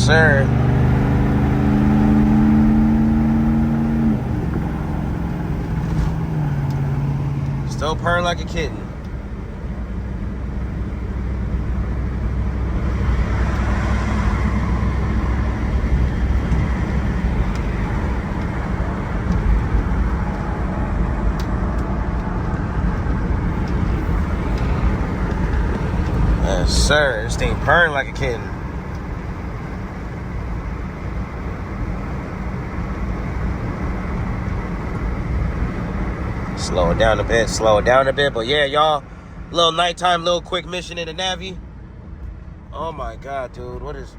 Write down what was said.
sir. Still purring like a kitten. Yes, sir. This thing purring like a kitten. Slow it down a bit, but yeah, y'all, little nighttime, little quick mission in the Navi. Oh my God, dude, what is...